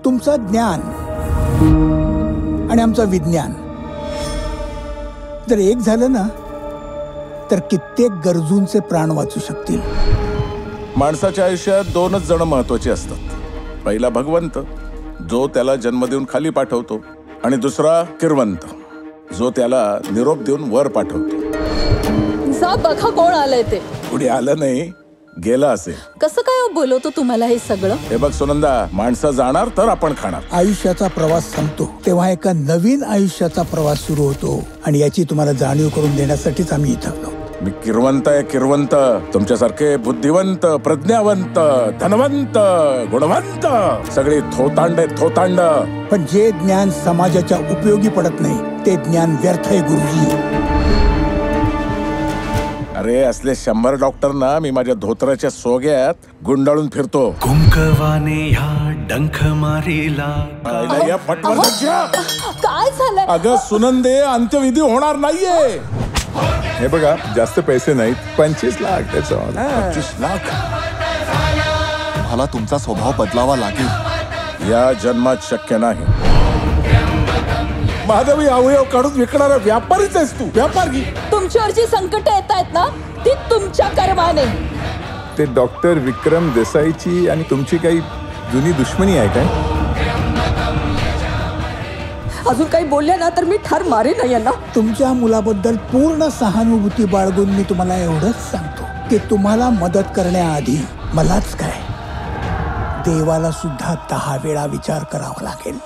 तुमचं ज्ञान आणि आमचं विज्ञान जर एक झालं ना तर कित्येक गरजूंचे प्राण वाचू शकतील. माणसाच्या आयुष्यात दोनच जण महत्वाचे असतात. पहिला भगवंत, जो त्याला जन्म देऊन खाली पाठवतो, आणि दुसरा किरवंत, जो त्याला निरोप देऊन वर पाठवतो. जा बघा कोण आलंय ते. पुढे आलं नाही, गेलं असेल. कसं काय बोलवतो तुम्हाला हे सगळं? हे बघ सुनंदा, माणसं जाणार तर आपण खाणार. आयुष्याचा प्रवास संपतो तेव्हा एका नवीन आयुष्याचा प्रवास सुरू होतो, आणि याची तुम्हाला जाणीव करून देण्यासाठीच आम्ही इथं आलो. मी किरवंत आहे, किरवंत. तुमच्यासारखे बुद्धिवंत, प्रज्ञावंत, धनवंत, गुणवंत सगळे थोतांड, थोतांड. पण जे ज्ञान समाजाच्या उपयोगी पडत नाही ते ज्ञान व्यर्थ आहे गुरुजी. अरे असले 100 डॉक्टरना मी माझ्या धोत्राच्या सोग्यात गुंडाळून फिरतो. कुंकवाने ह्या डंख मारीला. या पटवर्धनच्या. काय झालंय? अगं सुनंदे, अंत्यविधी होणार नाहीये. हे बघा, जास्त पैसे नाहीत, 25 लाख. त्याचा 25 लाख. मला तुमचा स्वभाव बदलावा लागेल. या जन्मात शक्य नाही. माधवी अवयव काढून विकणारा व्यापारीच आहेस तू, व्यापारी. तुमच्यावर जी संकट येत आहेत ना ती तुमच्या कर्माने. ते डॉक्टर विक्रम देसाईची आणि तुमची काही जुनी दुश्मनी आहे काय? अजून काही बोलले ना तर मी ठार मारेन यांना. तुमच्या मुलाबद्दल पूर्ण सहानुभूती बाळगून मी तुम्हाला एवढंच सांगतो की तुम्हाला मदत करण्याआधी मलाच काय, देवाला सुद्धा 10 वेळा विचार करावा लागेल.